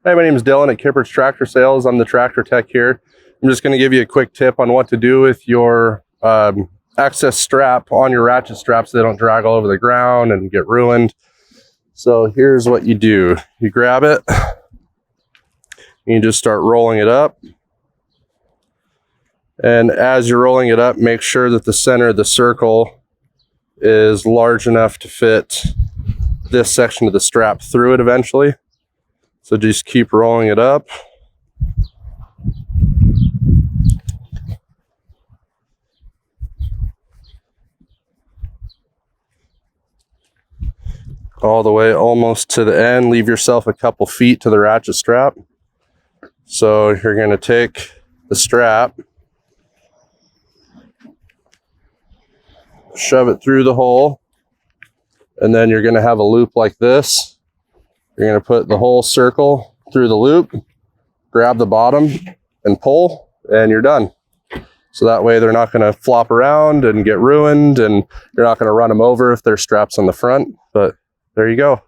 Hi, my name is Dylan at Kiperts Tractor Sales. I'm the tractor tech here. I'm just going to give you a quick tip on what to do with your access strap on your ratchet straps so they don't drag all over the ground and get ruined. So here's what you do. You grab it, you just start rolling it up. And as you're rolling it up, make sure that the center of the circle is large enough to fit this section of the strap through it eventually. So just keep rolling it up. All the way almost to the end. Leave yourself a couple feet to the ratchet strap. So you're going to take the strap, shove it through the hole, and then you're going to have a loop like this. You're going to put the whole circle through the loop, grab the bottom and pull, and you're done. So that way they're not going to flop around and get ruined, and you're not going to run them over if there's straps on the front. But there you go.